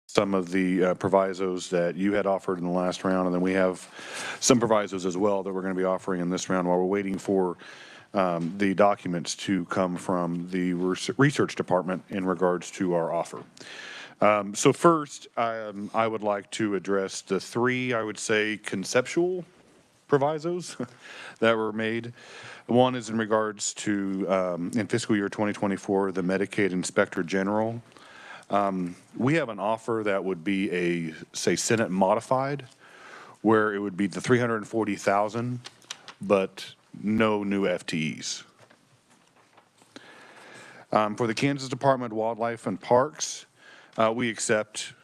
some of the provisos that you had offered in the last round, and then we have some provisos as well that we're going to be offering in this round while we're waiting for the documents to come from the research department in regards to our offer. So first, I would like to address the three, I would say, conceptual provisos that were made. One is in regards to, in fiscal year 2024, the Medicaid Inspector General. We have an offer that would be a, say, Senate modified, where it would be the $340,000, but no new FTEs. For the Kansas Department of Wildlife and Parks, we accept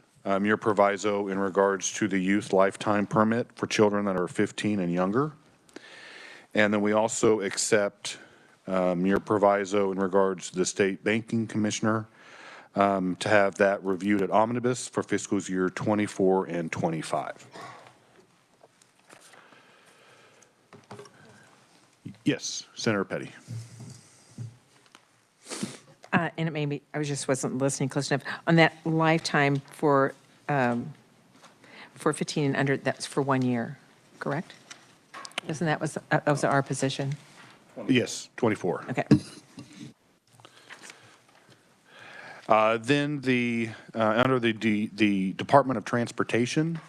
your proviso in regards to the youth lifetime permit for children that are 15 and younger. And then we also accept your proviso in regards to the State Banking Commissioner to have that reviewed at omnibus for fiscal year 24 and 25. Yes, Senator Petty. And it may be, I wasn't listening close enough. On that lifetime for 15 and under, that's for 1 year, correct? Isn't that was our position? Yes, 24. Okay. Then under the Department of Transportation,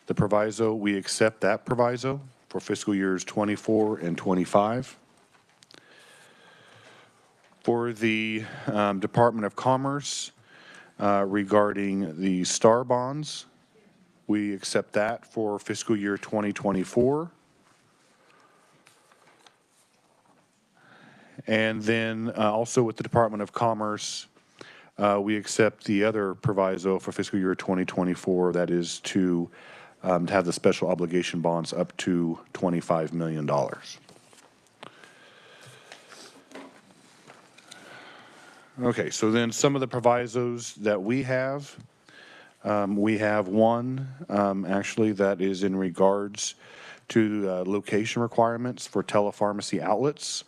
the proviso, we accept that proviso for fiscal years 24 and 25. For the Department of Commerce, regarding the STAR bonds, we accept that for fiscal year 2024. And then also with the Department of Commerce, we accept the other proviso for fiscal year 2024, that is to have the special obligation bonds up to $25 million. Okay, so then some of the provisos that we have one actually that is in regards to location requirements for telepharmacy outlets.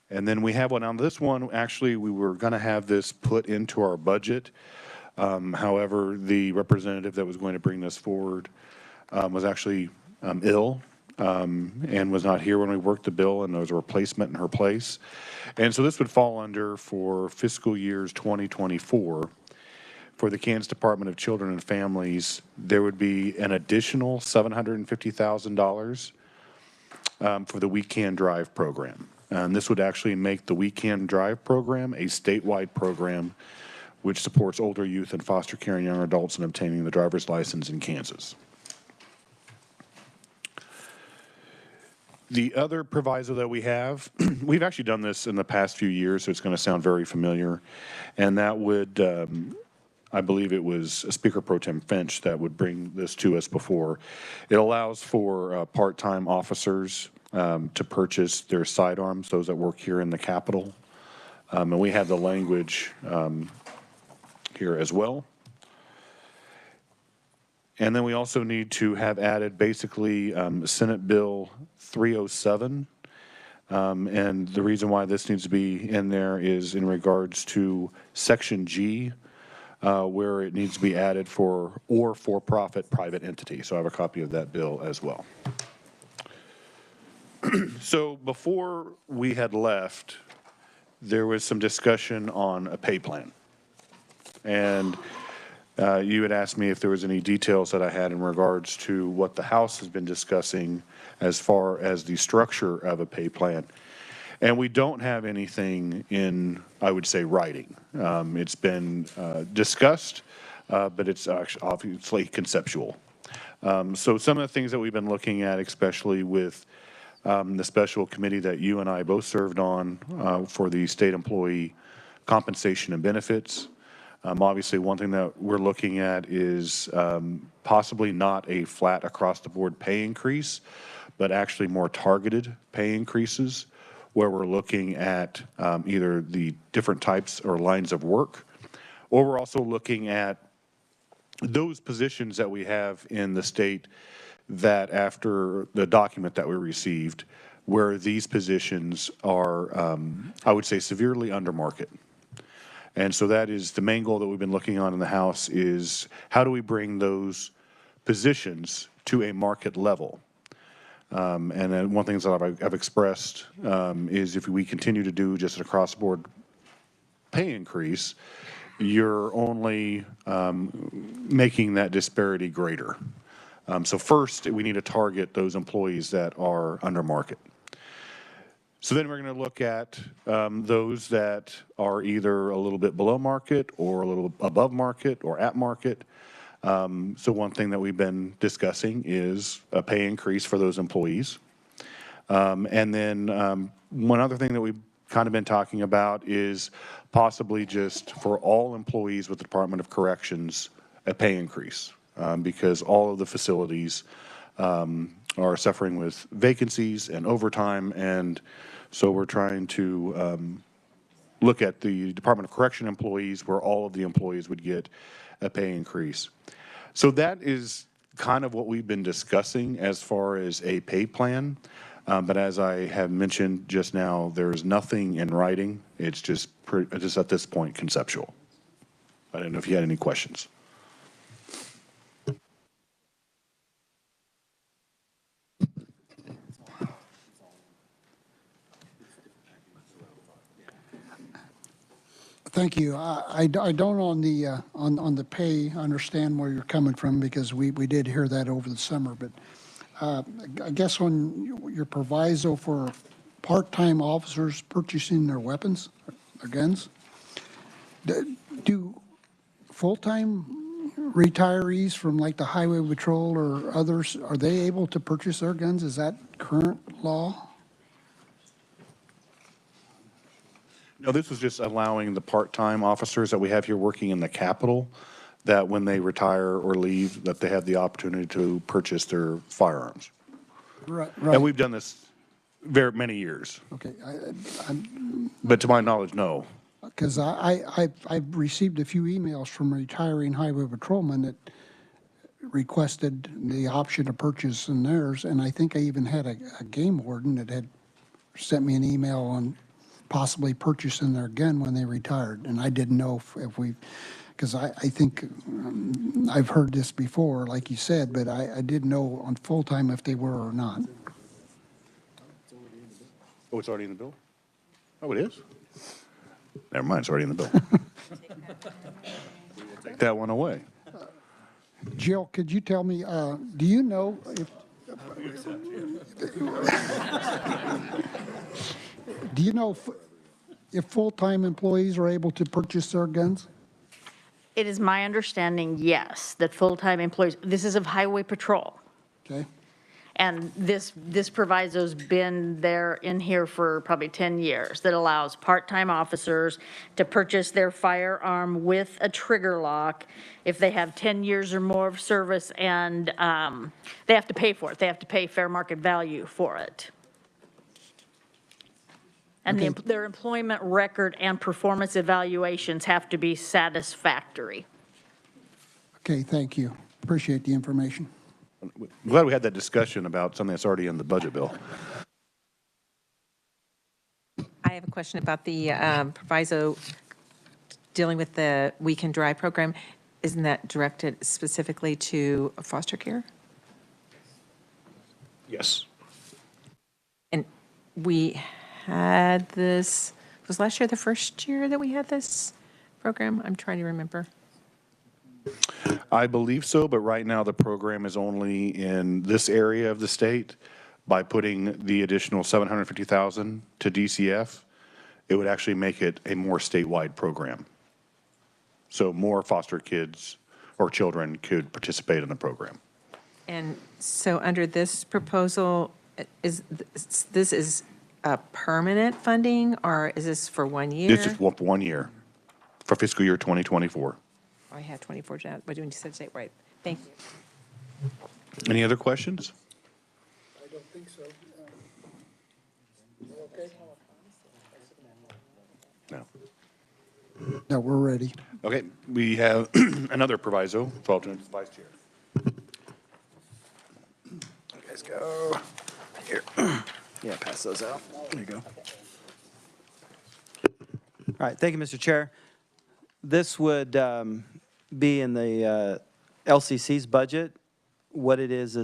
And then we have one on this one. Actually, we were going to have this put into our budget. However, the representative that was going to bring this forward was actually ill and was not here when we worked the bill, and there was a replacement in her place. And so this would fall under for fiscal years 2024. For the Kansas Department of Children and Families, there would be an additional $750,000 for the We Can Drive program. And this would actually make the We Can Drive program a statewide program which supports older youth and foster care and young adults in obtaining the driver's license in Kansas. The other proviso that we have, we've actually done this in the past few years, so it's going to sound very familiar, and that would, I believe it was Speaker Pro Tem Finch that would bring this to us before. It allows for part-time officers to purchase their sidearms, those that work here in the Capitol. And we have the language here as well. And then we also need to have added basically Senate Bill 307. And the reason why this needs to be in there is in regards to Section G, where it needs to be added for-profit private entity. So I have a copy of that bill as well. So before we had left, there was some discussion on a pay plan. And you had asked me if there was any details that I had in regards to what the House has been discussing as far as the structure of a pay plan. And we don't have anything in, I would say, writing. It's been discussed, but it's actually obviously conceptual. So some of the things that we've been looking at, especially with the special committee that you and I both served on for the state employee compensation and benefits. Obviously, one thing that we're looking at is possibly not a flat across the board pay increase, but actually more targeted pay increases, where we're looking at either the different types or lines of work, or we're also looking at those positions that we have in the state that after the document that we received, where these positions are, I would say, severely under market. And so that is the main goal that we've been looking on in the House is how do we bring those positions to a market level? And then one thing that I've expressed is if we continue to do just an across-the-board pay increase, you're only making that disparity greater. So first, we need to target those employees that are under market. So then we're going to look at those that are either a little bit below market or a little above market or at market. So one thing that we've been discussing is a pay increase for those employees. And then one other thing that we've kind of been talking about is possibly just for all employees with the Department of Corrections, a pay increase because all of the facilities are suffering with vacancies and overtime. And so we're trying to look at the Department of Correction employees where all of the employees would get a pay increase. So that is kind of what we've been discussing as far as a pay plan. But as I have mentioned just now, there's nothing in writing. It's just at this point conceptual. I don't know if you had any questions. Thank you. I don't on the pay understand where you're coming from because we did hear that over the summer. But I guess on your proviso for part-time officers purchasing their weapons, their guns, do full-time retirees from like the Highway Patrol or others, are they able to purchase their guns? Is that current law? No, this was just allowing the part-time officers that we have here working in the Capitol that when they retire or leave, that they have the opportunity to purchase their firearms. Right. And we've done this very many years. Okay. But to my knowledge, no. Because I've received a few emails from retiring highway patrolmen that requested the option to purchase in theirs, and I think I even had a game warden that had sent me an email on possibly purchasing their gun when they retired, and I didn't know if we, because I think I've heard this before, like you said, but I didn't know on full-time if they were or not. Oh, it's already in the bill? Oh, it is? Never mind, it's already in the bill. We'll take that one away. Jill, could you tell me, do you know if, do you know if full-time employees are able to purchase their guns? It is my understanding, yes, that full-time employees, this is of Highway Patrol. Okay. And this proviso's been there in here for probably 10 years that allows part-time officers to purchase their firearm with a trigger lock if they have 10 years or more of service and they have to pay for it. They have to pay fair market value for it. And Okay. their employment record and performance evaluations have to be satisfactory. Okay, thank you. Appreciate the information. I'm glad we had that discussion about something that's already in the budget bill. I have a question about the proviso dealing with the We Can Drive program. Isn't that directed specifically to foster care? Yes. And we had this, was last year the first year that we had this program? I'm trying to remember. I believe so, but right now the program is only in this area of the state. By putting the additional $750,000 to DCF, it would actually make it a more statewide program. So more foster kids or children could participate in the program. And so under this proposal, is this is a permanent funding or is this for 1 year? This is for 1 year, for fiscal year 2024. I had 24, but when you said state, right. Thank you. Any other questions? I don't think so. Okay? No. No, we're ready. Okay, we have another proviso, alternate vice chair. You guys go here. Yeah, pass those out. There you go. All right, thank you, Mr. Chair. This would be in the LCC's budget. What it is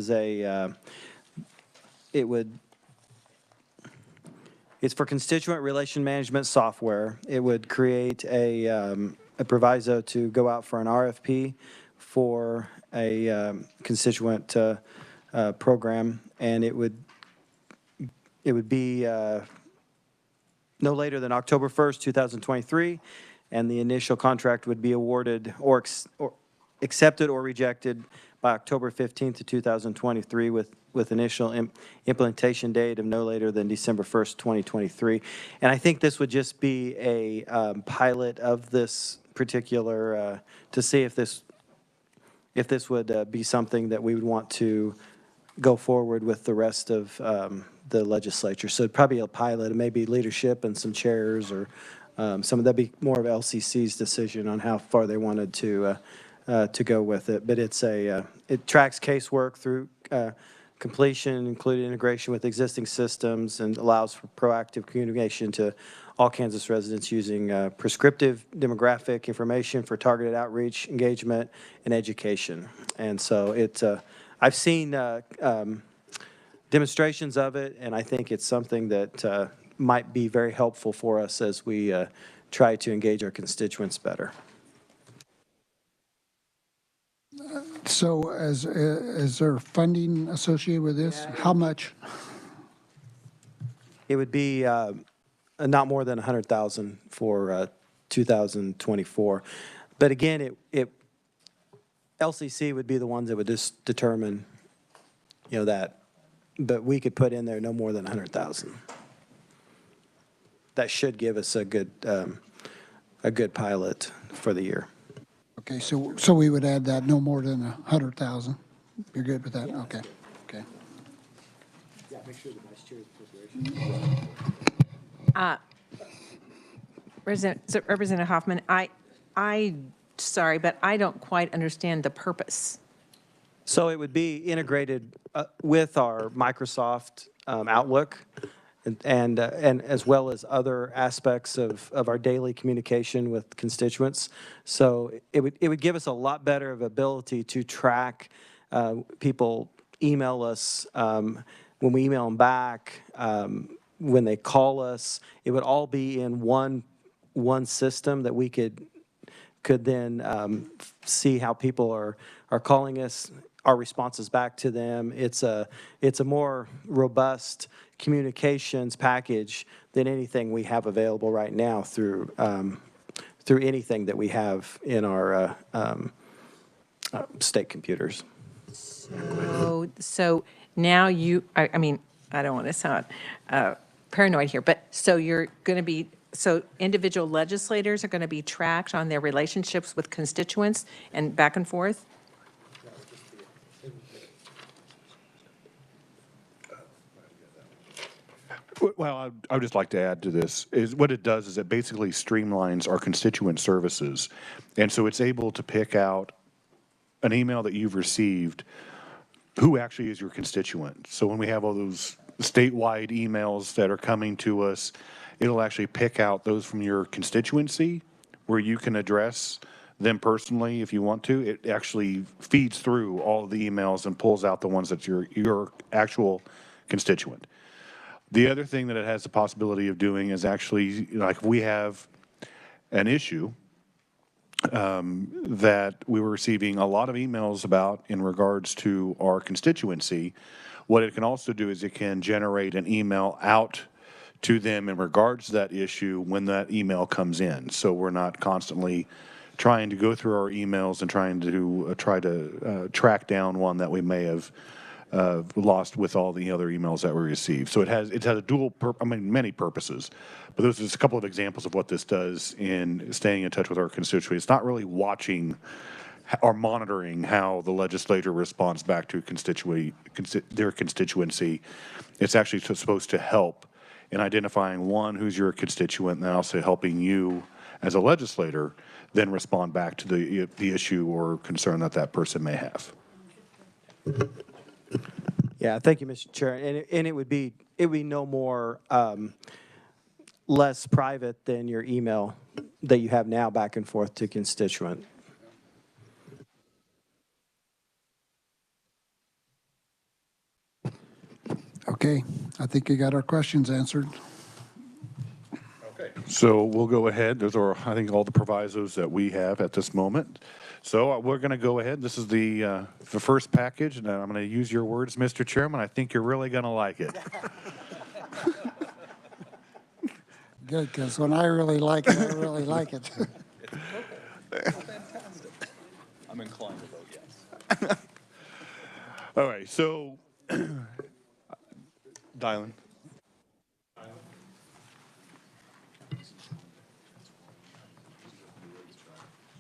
it's for constituent relation management software. It would create a proviso to go out for an RFP for a constituent program, and it would be no later than October 1st, 2023, and the initial contract would be awarded or accepted or rejected by October 15th of 2023 with initial implementation date of no later than December 1st, 2023. And I think this would just be a pilot of this particular, to see if this would be something that we would want to go forward with the rest of the legislature. So it'd probably be a pilot, maybe leadership and some chairs, or that'd be more of LCC's decision on how far they wanted to go with it. But it tracks casework through completion, including integration with existing systems, and allows for proactive communication to all Kansas residents using prescriptive demographic information for targeted outreach, engagement, and education. And so I've seen demonstrations of it, and I think it's something that might be very helpful for us as we try to engage our constituents better. So is there funding associated with this? How much? It would be not more than $100,000 for 2024. But again, LCC would be the ones that would just determine, that. But we could put in there no more than $100,000. That should give us a good pilot for the year. Okay, so we would add that no more than 100,000. You're good with that? Yeah. Okay. Yeah, make sure the vice chair's Representative Hoffman, sorry, but I don't quite understand the purpose. So it would be integrated with our Microsoft Outlook, and as well as other aspects of our daily communication with constituents. So it would give us a lot better of ability to track people email us, when we email them back, when they call us. It would all be in one system that we could then see how people are calling us, our responses back to them. It's a more robust communications package than anything we have available right now through anything that we have in our state computers. So now I mean, I don't want to sound paranoid here, but so you're going to be, so individual legislators are going to be tracked on their relationships with constituents and back and forth? Well, I would just like to add to this, is what it does is it basically streamlines our constituent services. And so it's able to pick out an email that you've received, who actually is your constituent. So when we have all those statewide emails that are coming to us, it'll actually pick out those from your constituency where you can address them personally if you want to. It actually feeds through all of the emails and pulls out the ones that your actual constituent. The other thing that it has the possibility of doing is actually, like, we have an issue that we were receiving a lot of emails about in regards to our constituency. What it can also do is it can generate an email out to them in regards to that issue when that email comes in. So we're not constantly trying to go through our emails and trying to track down one that we may have lost with all the other emails that we received. So it has a dual, many purposes. But those are just a couple of examples of what this does in staying in touch with our constituents. It's not really watching or monitoring how the legislature responds back to their constituency. It's actually supposed to help in identifying, one, who's your constituent, and then also helping you as a legislator then respond back to the issue or concern that person may have. Yeah, thank you, Mr. Chair. And it would be it would be no more, less private than your email that you have now back and forth to constituent. Okay, I think you got our questions answered. So we'll go ahead. Those are, I think, all the provisos that we have at this moment. So we're going to go ahead. This is the first package, and I'm going to use your words, Mr. Chairman. I think you're really going to like it. Good, because when I really like it, I really like it. I'm inclined to vote yes. All right, so, Dylan.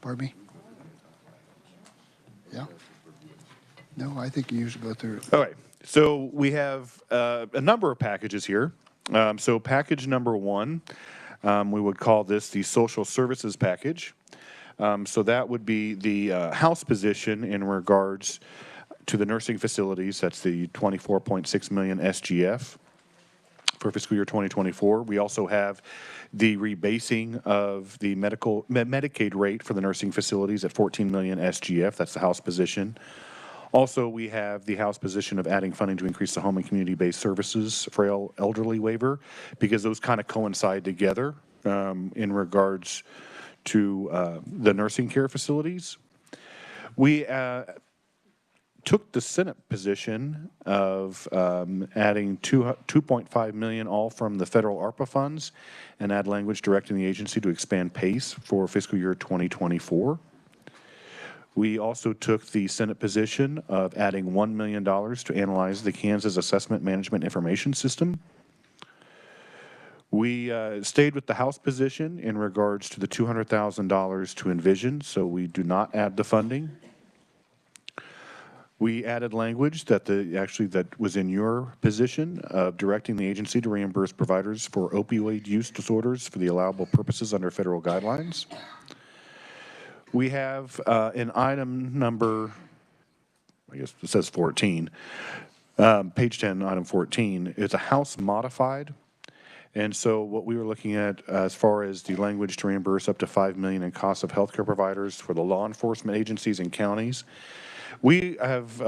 Pardon me? Yeah? No, I think you usually go through it. All right, so we have a number of packages here. So package number one, we would call this the social services package. So that would be the House position in regards to the nursing facilities. That's the 24.6 million SGF for fiscal year 2024. We also have the rebasing of the Medicaid rate for the nursing facilities at 14 million SGF. That's the House position. Also, we have the House position of adding funding to increase the home and community-based services for elderly waiver, because those kind of coincide together in regards to the nursing care facilities. We took the Senate position of adding 2.5 million, all from the federal ARPA funds, and add language directing the agency to expand PACE for fiscal year 2024. We also took the Senate position of adding $1 million to analyze the Kansas Assessment Management Information System. We stayed with the House position in regards to the $200,000 to Envision, so we do not add the funding. We added language that that was in your position of directing the agency to reimburse providers for opioid use disorders for the allowable purposes under federal guidelines. We have an item number, I guess it says 14, page 10, item 14, is a House modified. And so what we were looking at as far as the language to reimburse up to $5 million in costs of healthcare providers for the law enforcement agencies and counties. We have,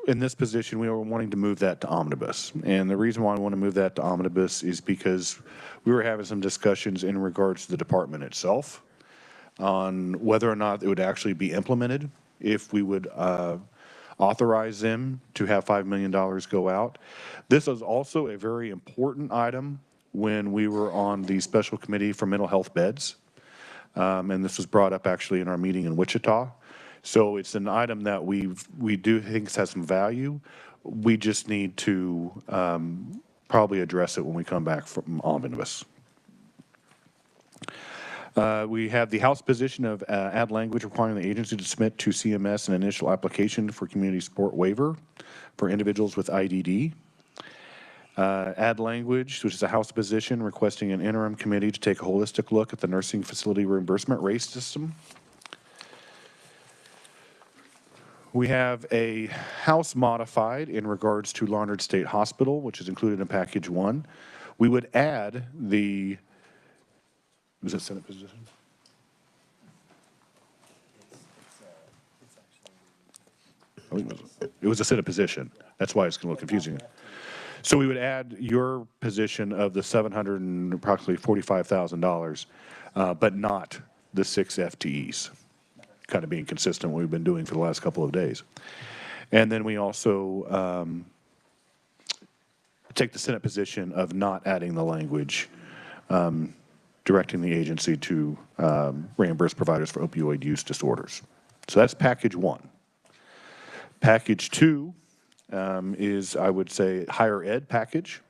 in this position, we were wanting to move that to omnibus. And the reason why I want to move that to omnibus is because we were having some discussions in regards to the department itself on whether or not it would actually be implemented, if we would authorize them to have $5 million go out. This is also a very important item when we were on the special committee for mental health beds. And this was brought up actually in our meeting in Wichita. So it's an item that we do think has some value. We just need to probably address it when we come back from omnibus. We have the House position of add language requiring the agency to submit to CMS an initial application for community support waiver for individuals with IDD. Add language, which is a House position requesting an interim committee to take a holistic look at the nursing facility reimbursement rate system. We have a House modified in regards to Larned State Hospital, which is included in package one. We would add the, was it Senate position? It was a Senate position. That's why it's a little confusing. So we would add your position of the approximately $45,000, but not the 6 FTEs. Kind of being consistent with what we've been doing for the last couple of days. And then we also take the Senate position of not adding the language directing the agency to reimburse providers for opioid use disorders. So that's package one. Package two is, I would say, higher ed package.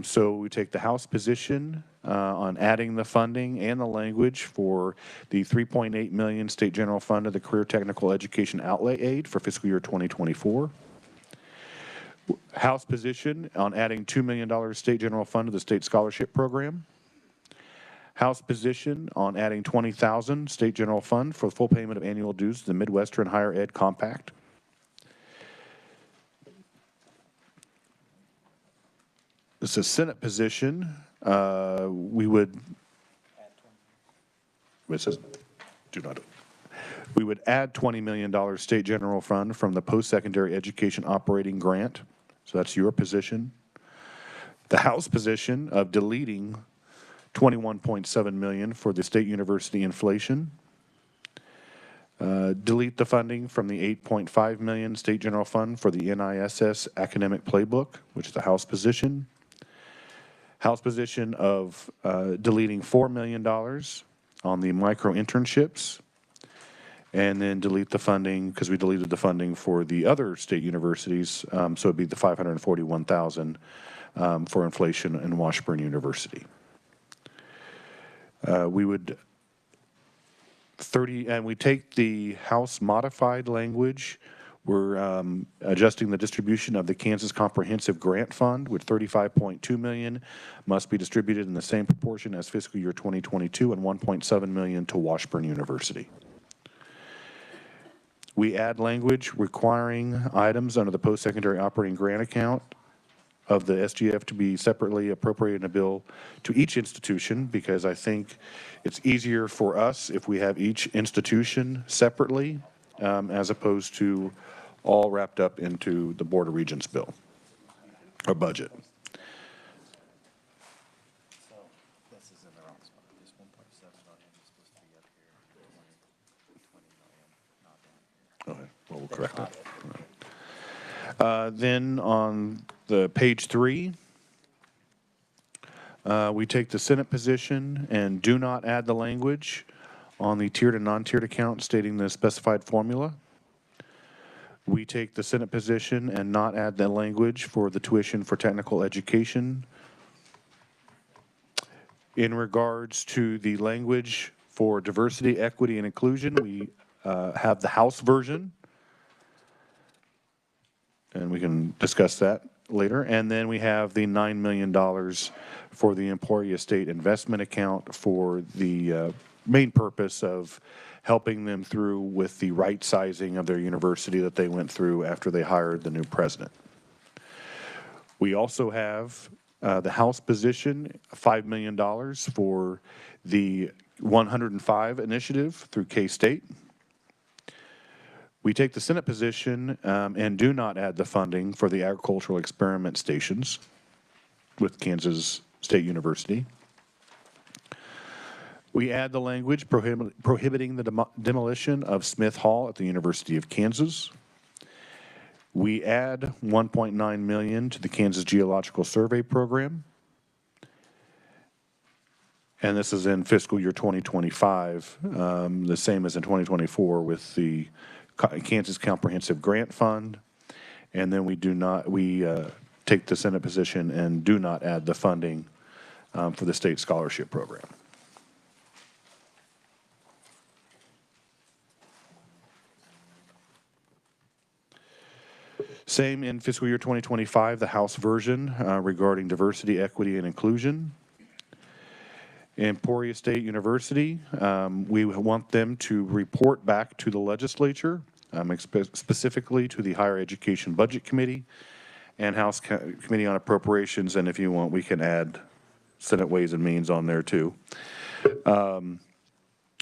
So we take the House position on adding the funding and the language for the $3.8 million State General Fund of the Career Technical Education Outlay Aid for fiscal year 2024. House position on adding $2 million State General Fund to the State Scholarship Program. House position on adding $20,000 State General Fund for the full payment of annual dues to the Midwestern Higher Ed Compact. This is Senate position. We would, it says, do not, we would add $20 million state general fund from the post-secondary education operating grant. So that's your position. The House position of deleting $21.7 million for the state university inflation. Delete the funding from the $8.5 million state general fund for the NISS academic playbook, which is the House position. House position of deleting $4 million on the micro internships. And then delete the funding, because we deleted the funding for the other state universities, so it'd be the $541,000 for inflation in Washburn University. We would we take the House modified language. We're adjusting the distribution of the Kansas Comprehensive Grant Fund, with $35.2 million must be distributed in the same proportion as fiscal year 2022, and $1.7 million to Washburn University. We add language requiring items under the post-secondary operating grant account of the SGF to be separately appropriated in a bill to each institution, because I think it's easier for us if we have each institution separately, as opposed to all wrapped up into the Board of Regents bill or budget. Okay, well, we'll correct it. Then on the page 3, we take the Senate position and do not add the language on the tiered and non-tiered account stating the specified formula. We take the Senate position and not add the language for the tuition for technical education. In regards to the language for diversity, equity, and inclusion, we have the House version, and we can discuss that later. And then we have the $9 million for the Emporia State Investment Account for the main purpose of helping them through with the right sizing of their university that they went through after they hired the new president. We also have the House position, $5 million for the 105 initiative through K-State. We take the Senate position and do not add the funding for the agricultural experiment stations with Kansas State University. We add the language prohibiting the demolition of Smith Hall at the University of Kansas. We add $1.9 million to the Kansas Geological Survey Program. And this is in fiscal year 2025, the same as in 2024 with the Kansas Comprehensive Grant Fund. And then we take the Senate position and do not add the funding for the state scholarship program. Same in fiscal year 2025, the House version regarding diversity, equity, and inclusion. Emporia State University, we want them to report back to the legislature, specifically to the Higher Education Budget Committee and House Committee on Appropriations, and if you want, we can add Senate Ways and Means on there too.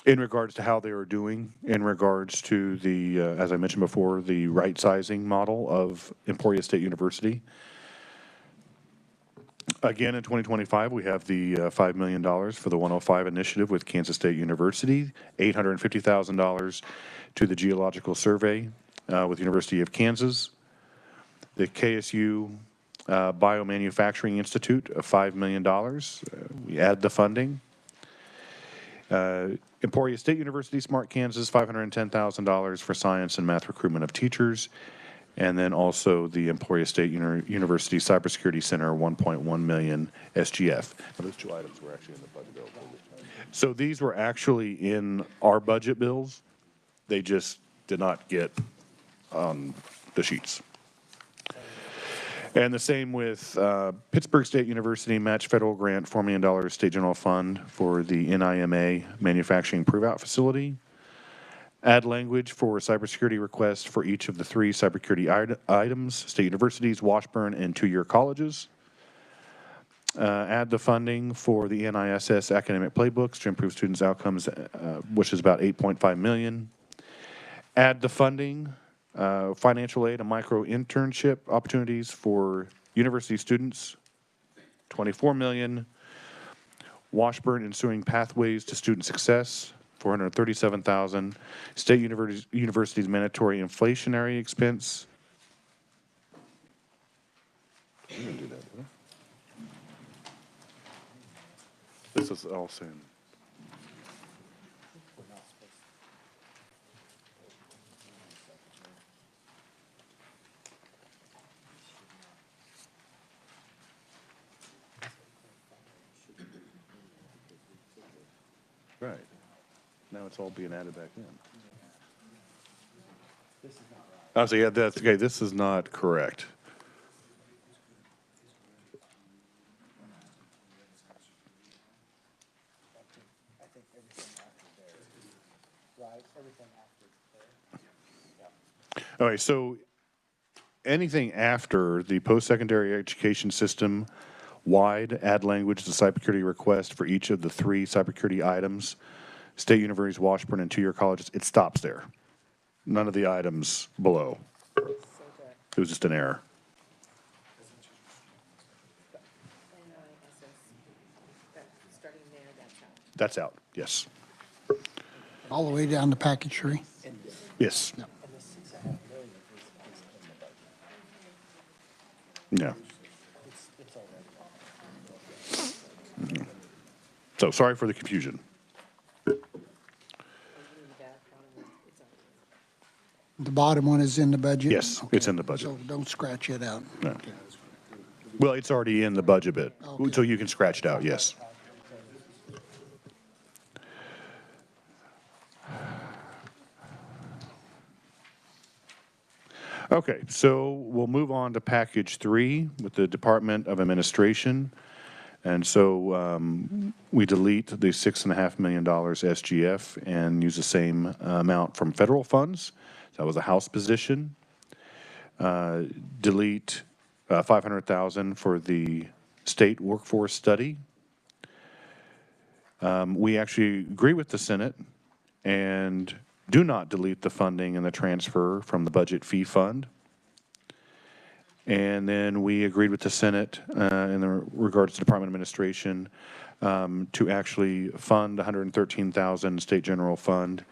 In regards to how they are doing, in regards to the, as I mentioned before, the right sizing model of Emporia State University. Again, in 2025, we have the $5 million for the 105 initiative with Kansas State University, $850,000 to the Geological Survey with University of Kansas, the KSU Biomanufacturing Institute of $5 million. We add the funding. Emporia State University, Smart Kansas, $510,000 for science and math recruitment of teachers. And then also the Emporia State University Cybersecurity Center, $1.1 million SGF. Now, those two items were actually in the budget bill. So these were actually in our budget bills. They just did not get on the sheets. And the same with Pittsburgh State University, match federal grant, $4 million state general fund for the NIMA manufacturing prove-out facility. Add language for cybersecurity requests for each of the 3 cybersecurity items, state universities, Washburn, and 2-year colleges. Add the funding for the NISS academic playbooks to improve students' outcomes, which is about $8.5 million. Add the funding, financial aid and micro internship opportunities for university students, $24 million. Washburn ensuing pathways to student success, $437,000. State universities mandatory inflationary expense. This is all soon. Right. Now it's all being added back in. Oh, so yeah, that's okay. This is not correct. All right, so anything after the post-secondary education system wide, add language to cybersecurity request for each of the 3 cybersecurity items, state universities, Washburn, and 2-year colleges, it stops there. None of the items below. It was just an error. That's out, yes. All the way down to package 3. Yes. Yeah. Mhm. So sorry for the confusion. The bottom one is in the budget? Yes, it's in the budget. So don't scratch it out. No. Well, it's already in the budget bit, Okay. so you can scratch it out, yes. Okay, so we'll move on to package 3 with the Department of Administration. And so we delete the $6.5 million SGF and use the same amount from federal funds. That was a House position. Delete $500,000 for the state workforce study. We actually agree with the Senate and do not delete the funding and the transfer from the budget fee fund. And then we agreed with the Senate in regards to Department of Administration to actually fund $113,000 state general fund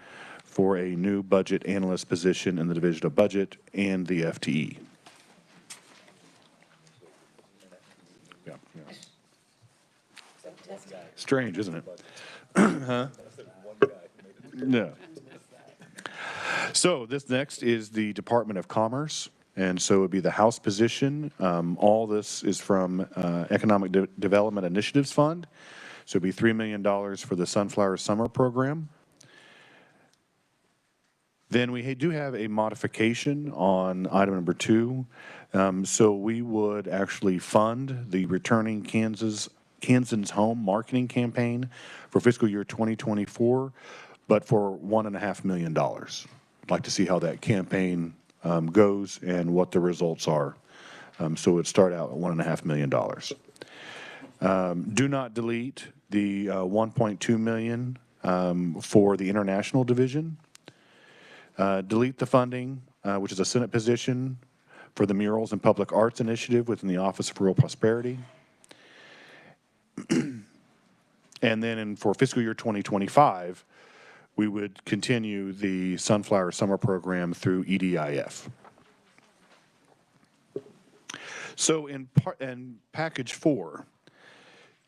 for a new budget analyst position in the Division of Budget and the FTE. Yeah, yeah. Strange, isn't it? Huh? Yeah. So this next is the Department of Commerce. And so it would be the House position. All this is from Economic Development Initiatives Fund. So it'd be $3 million for the Sunflower Summer Program. Then we do have a modification on item number 2. So we would actually fund the Returning Kansans Home marketing campaign for fiscal year 2024, but for $1.5 million. I'd like to see how that campaign goes and what the results are. So it'd start out at $1.5 million. Do not delete the $1.2 million for the international division. Delete the funding, which is a Senate position for the Murals and Public Arts Initiative within the Office of Rural Prosperity. And then for fiscal year 2025, we would continue the Sunflower Summer Program through EDIF. So in package 4,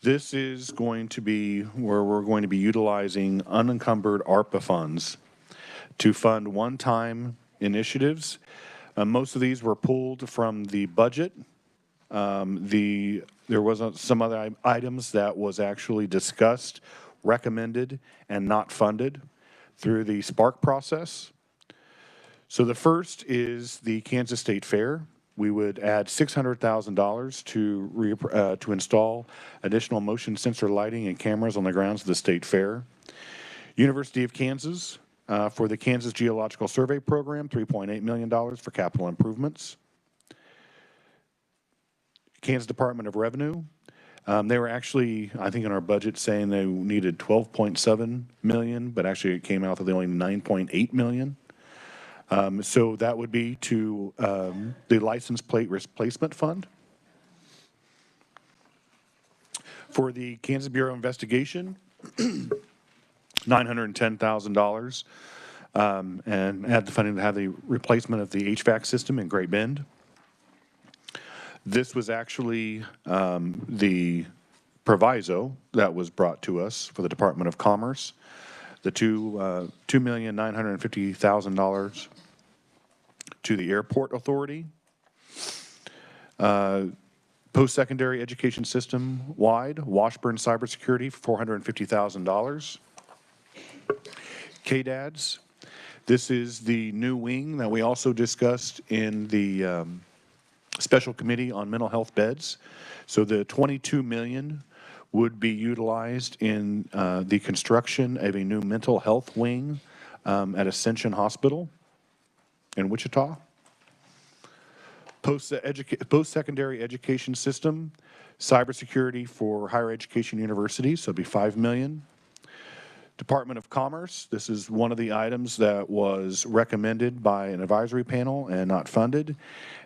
this is going to be where we're going to be utilizing unencumbered ARPA funds to fund one-time initiatives. Most of these were pulled from the budget. There was some other items that was actually discussed, recommended, and not funded through the Spark process. So the first is the Kansas State Fair. We would add $600,000 to install additional motion sensor lighting and cameras on the grounds of the State Fair. University of Kansas, for the Kansas Geological Survey Program, $3.8 million for capital improvements. Kansas Department of Revenue, They were actually, I think in our budget saying they needed 12.7 million, but actually it came out that they only 9.8 million. So that would be to the license plate replacement fund. For the Kansas Bureau of Investigation, $910,000, and add the funding to have the replacement of the HVAC system in Great Bend. This was actually the proviso that was brought to us for the Department of Commerce, the $2,950,000 to the Airport Authority, post-secondary education system wide, Washburn cybersecurity for $450,000. KDADS, this is the new wing that we also discussed in the special committee on mental health beds. So the 22 million would be utilized in the construction of a new mental health wing at Ascension Hospital in Wichita. Post-secondary education system, cybersecurity for higher education universities, so it'd be 5 million. Department of Commerce, this is one of the items that was recommended by an advisory panel and not funded.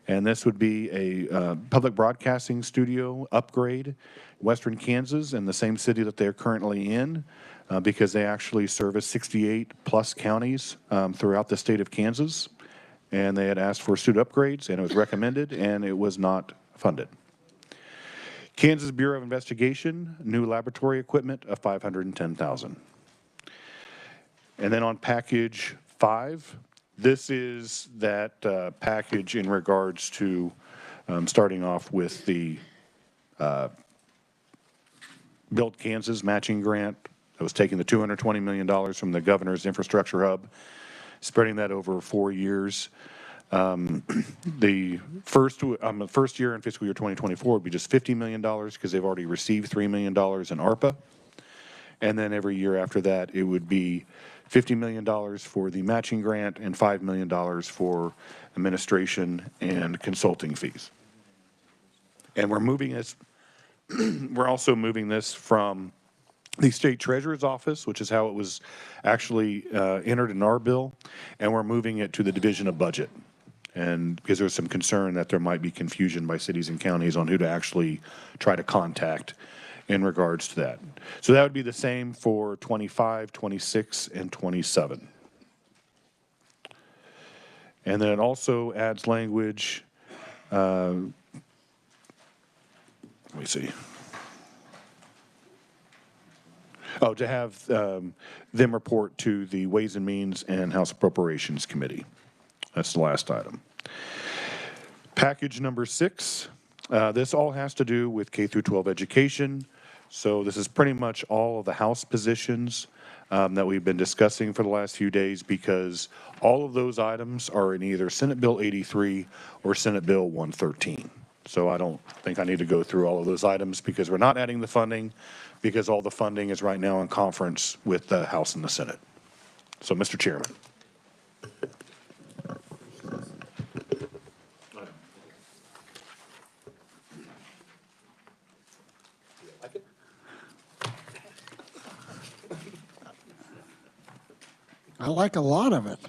And this would be a public broadcasting studio upgrade, Western Kansas, in the same city that they're currently in, because they actually service 68 plus counties throughout the state of Kansas. And they had asked for student upgrades, and it was recommended, and it was not funded. Kansas Bureau of Investigation, new laboratory equipment of $510,000. And then on package 5, this is that package in regards to starting off with the Build Kansas matching grant that was taking the $220 million from the governor's infrastructure hub, spreading that over 4 years. The first year in fiscal year 2024 would be just $50 million because they've already received $3 million in ARPA. And then every year after that, it would be $50 million for the matching grant and $5 million for administration and consulting fees. And we're moving this, we're also moving this from the state treasurer's office, which is how it was actually entered in our bill, and we're moving it to the division of budget. And because there's some concern that there might be confusion by cities and counties on who to actually try to contact in regards to that. So that would be the same for 25, 26, and 27. And then it also adds language, let me see. Oh, to have them report to the Ways and Means and House Appropriations Committee. That's the last item. Package number 6. This all has to do with K through 12 education. So this is pretty much all of the House positions that we've been discussing for the last few days, because all of those items are in either Senate Bill 83 or Senate Bill 113. So I don't think I need to go through all of those items because we're not adding the funding, because all the funding is right now in conference with the House and the Senate. So, Mr. Chairman. I like a lot of it.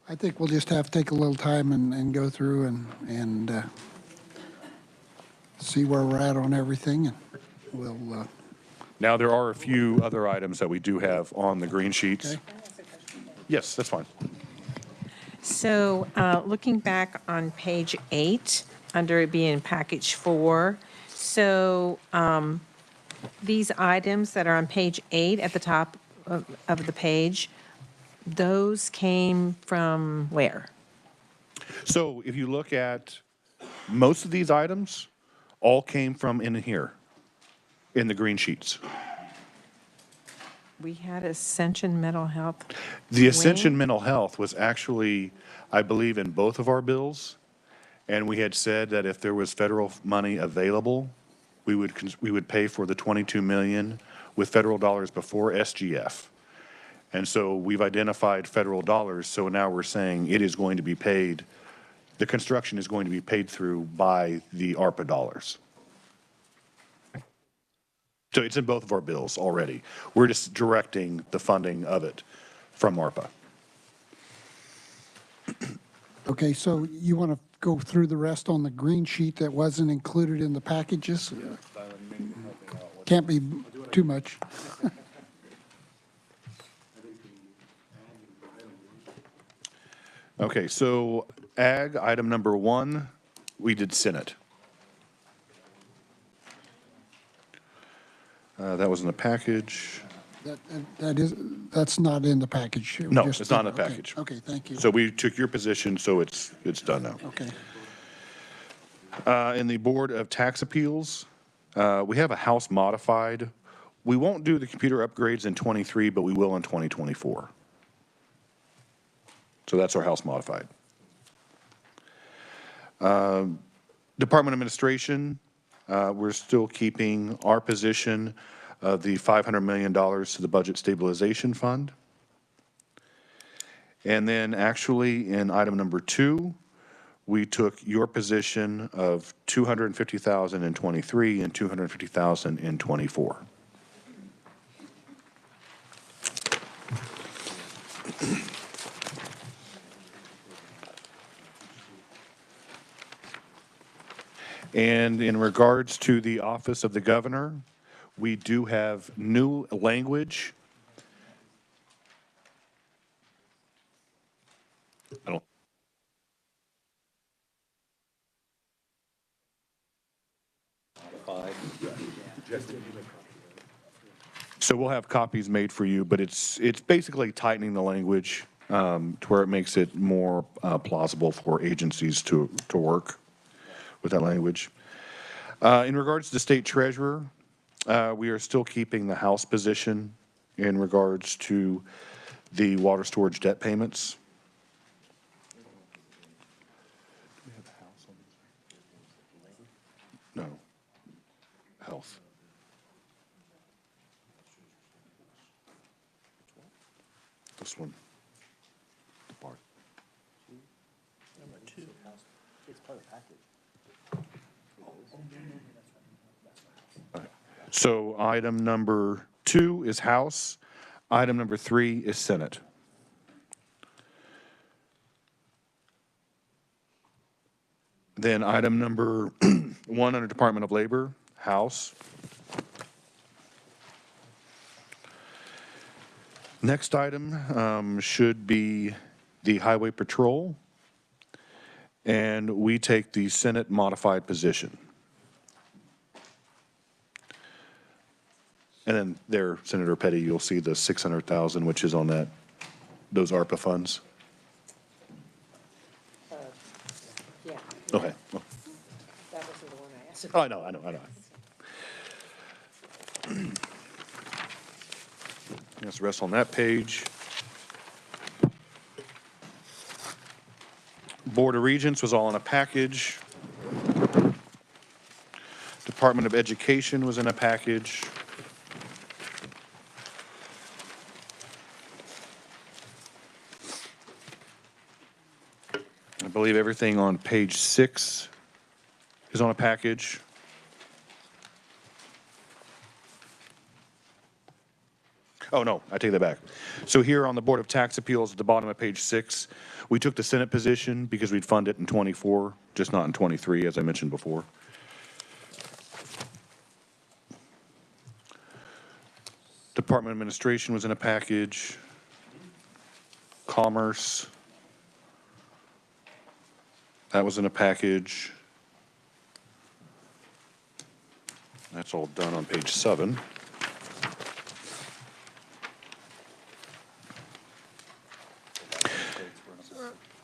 I think we'll just have to take a little time and go through and see where we're at on everything, and we'll. Now, there are a few other items that we do have on the green sheets. Okay. Yes, that's fine. So looking back on page 8, under it being package 4, so these items that are on page 8 at the top of the page, those came from where? So if you look at most of these items, all came from in here, in the green sheets. We had Ascension Mental Health. The Ascension Wing? Mental Health was actually, I believe, in both of our bills. And we had said that if there was federal money available, we would pay for the 22 million with federal dollars before SGF. And so we've identified federal dollars, so now we're saying it is going to be paid The construction is going to be paid through by the ARPA dollars. So it's in both of our bills already. We're just directing the funding of it from ARPA. Okay, so you want to go through the rest on the green sheet that wasn't included in the packages? Can't be too much. Okay, so ag, item number 1, we did Senate. That was in the package. That's not in the package. It was No, just- it's not in the okay, package. Okay, thank you. So we took your position, so it's done now. Okay. In the Board of Tax Appeals, we have a House modified. We won't do the computer upgrades in '23, but we will in 2024. So that's our House modified. Department Administration, we're still keeping our position of the $500 million to the Budget Stabilization Fund. And then actually in item number 2, we took your position of $250,000 in '23 and $250,000 in '24. And in regards to the Office of the Governor, we do have new language. I don't. So we'll have copies made for you, but it's basically tightening the language to where it makes it more plausible for agencies to work with that language. In regards to state treasurer, we are still keeping the House position in regards to the water storage debt payments. No. Health. This one. The part. So item number 2 is House. Item number 3 is Senate. Then item number 1 under Department of Labor, House. Next item should be the Highway Patrol, and we take the Senate modified position. And then there, Senator Petty, you'll see the 600,000, which is on those ARPA funds. Yeah, Okay. Oh, that wasn't the one I asked. I know. Yes, the rest on that page. Board of Regents was all in a package. Department of Education was in a package. I believe everything on page 6 is on a package. Oh, no, I take that back. So here on the Board of Tax Appeals, at the bottom of page 6, we took the Senate position because we'd fund it in '24, just not in '23, as I mentioned before. Department of Administration was in a package. Commerce. That was in a package. That's all done on page 7.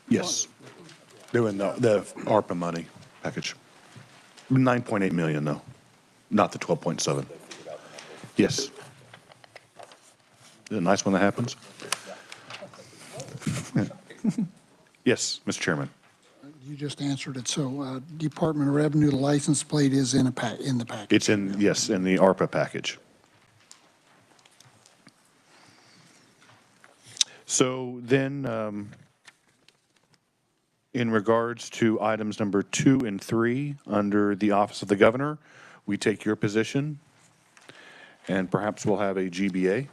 Yes. Doing the ARPA money package. 9.8 million, though, not the 12.7. Yes. Is it a nice when that happens? Yes, Mr. Chairman. You just answered it. So Department of Revenue, the license plate is in the package. It's in, yes, in the ARPA package. So then, In regards to items number 2 and 3, under the Office of the Governor, we take your position, and perhaps we'll have a GBA.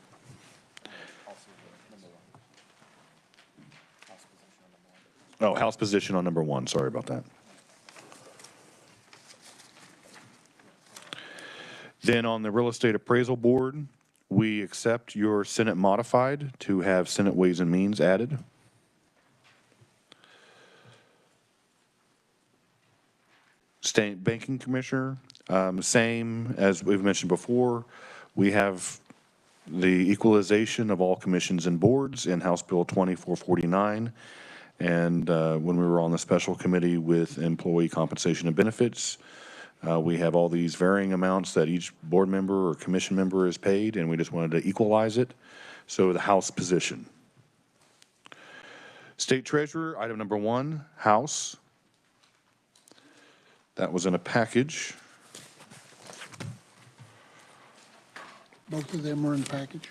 Oh, House position on number 1, sorry about that. Then on the Real Estate Appraisal Board, we accept your Senate modified to have Senate Ways and Means added. State Banking Commissioner, same as we've mentioned before, we have the equalization of all commissions and boards in House Bill 2449. And when we were on the special committee with employee compensation and benefits, we have all these varying amounts that each board member or commission member is paid, and we just wanted to equalize it. So the House position. State Treasurer, item number 1, House. That was in a package. Both of them were in the package?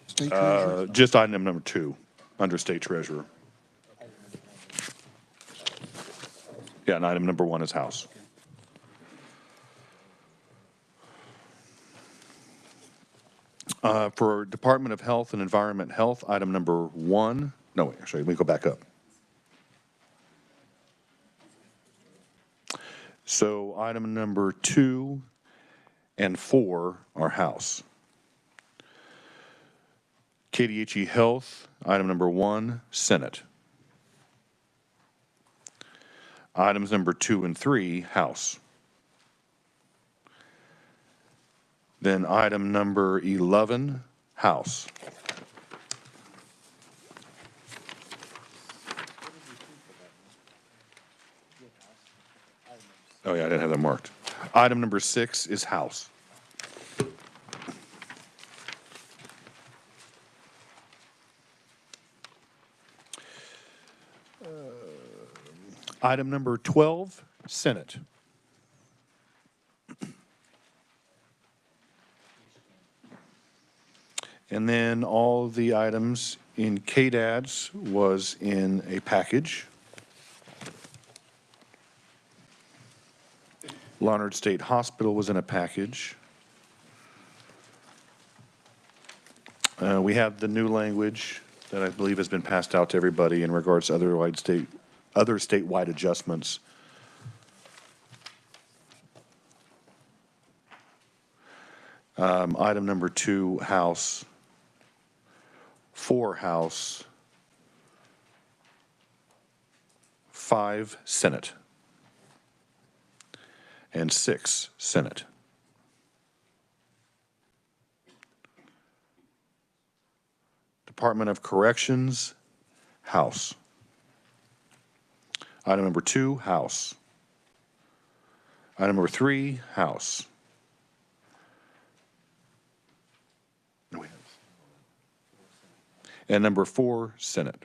State treasurer? Just item number 2, under State Treasurer. Yeah, and item number 1 is House. For Department of Health and Environment Health, item number 1, no, wait, actually, let me go back up. So item number 2 and 4 are House. KDHE Health, item number 1, Senate. Items number 2 and 3, House. Then item number 11, House. Oh, yeah, I didn't have that marked. Item number 6 is House. Item number 12, Senate. And then all the items in KDADS was in a package. Larned State Hospital was in a package. We have the new language that I believe has been passed out to everybody in regards to other statewide adjustments. Item number 2, House. 4, House. 5, Senate. And 6, Senate. Department of Corrections, House. Item number 2, House. Item number 3, House. No, we have. And number 4, Senate.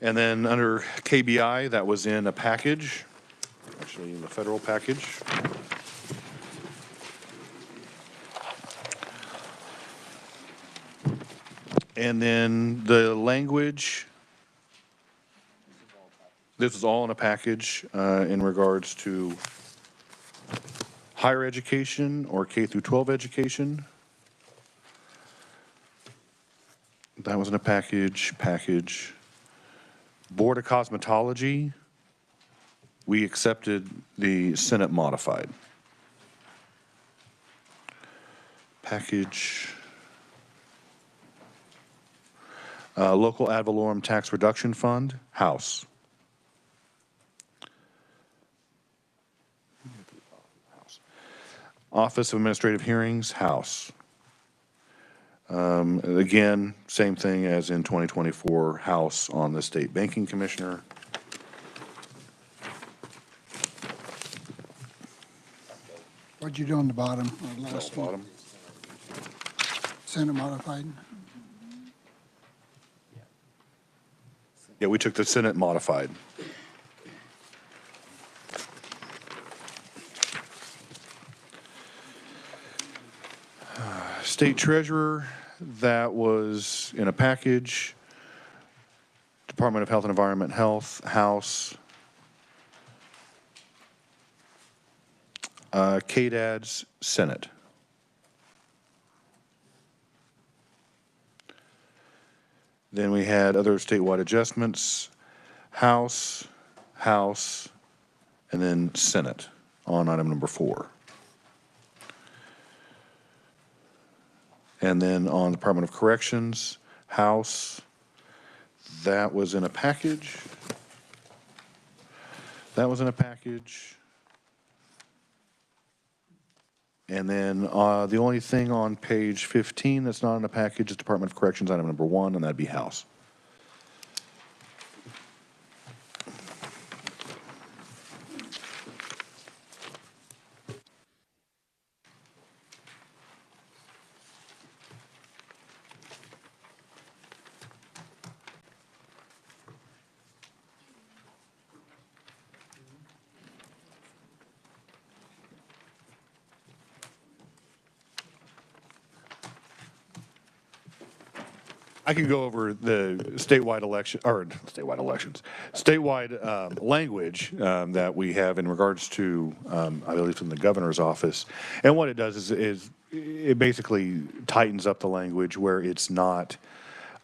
And then under KBI, that was in a package, actually in the federal package. And then the language, this is all in a package in regards to higher education or K through 12 education. That was in a package. Board of Cosmetology, we accepted the Senate modified. Package. Local ad valorem tax reduction fund, House. Office of Administrative Hearings, House. Again, same thing as in 2024, House on the State Banking Commissioner. What'd you do on the bottom, last one? Bottom. Senate modified? Yeah, we took the Senate modified. State Treasurer, that was in a package. Department of Health and Environment, Health, House. KDAD's, Senate. Then we had other statewide adjustments, House, and then Senate on item number 4. And then on Department of Corrections, House, that was in a package. And then the only thing on page 15 that's not in a package is Department of Corrections, item number 1, and that'd be House. I can go over the statewide language that we have in regards to, I believe, from the governor's office. And what it does is it basically tightens up the language where it's not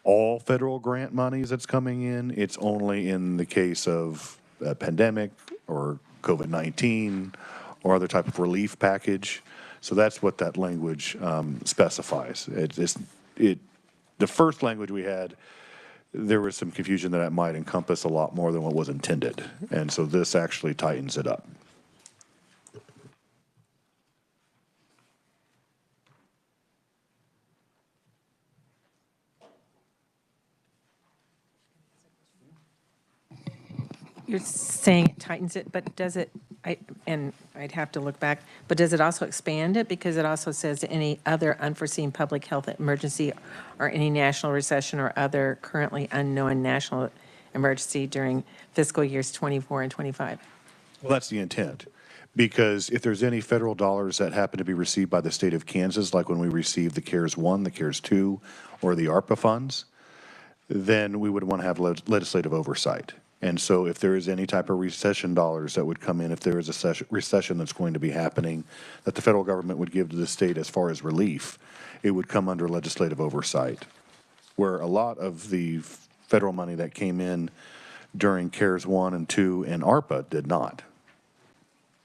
all federal grant monies that's coming in. It's only in the case of a pandemic or COVID-19 or other type of relief package. So that's what that language specifies. The first language we had, there was some confusion that it might encompass a lot more than what was intended. And so this actually tightens it up. You're saying it tightens it, but does it, and I'd have to look back, but does it also expand it? Because it also says any other unforeseen public health emergency or any national recession or other currently unknown national emergency during fiscal years 24 and 25. Well, that's the intent. Because if there's any federal dollars that happen to be received by the state of Kansas, like when we received the CARES 1, the CARES 2, or the ARPA funds, then we would want to have legislative oversight. And so if there is any type of recession dollars that would come in, if there is a recession that's going to be happening, that the federal government would give to the state as far as relief, it would come under legislative oversight. Where a lot of the federal money that came in during CARES 1 and 2 and ARPA did not.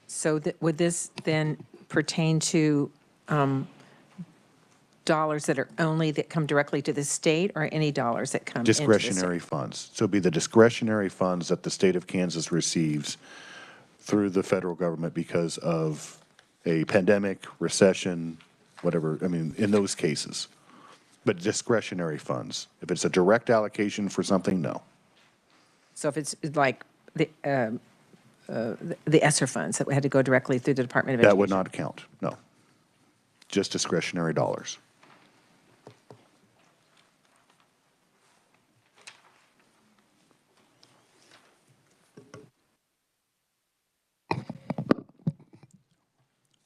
So would this then pertain to dollars that come directly to the state, or any dollars that come into the state? Discretionary funds. So it'd be the discretionary funds that the state of Kansas receives through the federal government because of a pandemic, recession, whatever, I mean, in those cases. But discretionary funds. If it's a direct allocation for something, no. So if it's like the ESSER funds that had to go directly through the Department of Education? That would not count, no. Just discretionary dollars.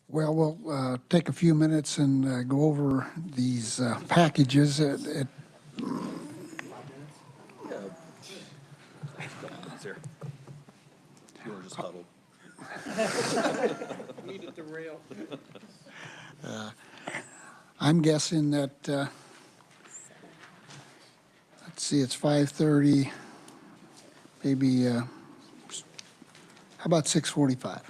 Well, we'll take a few minutes and go over these packages. I'm guessing that, let's see, it's 5:30, maybe, how about 6:45?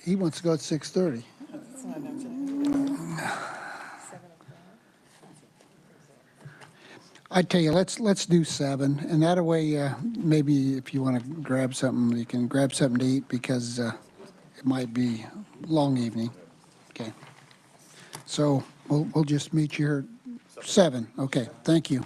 He wants to go at 6:30. I tell you, let's do 7, and that way, maybe if you want to grab something, you can grab something to eat, because it might be a long evening. Okay. So we'll just meet you here at 7. Okay. Thank you.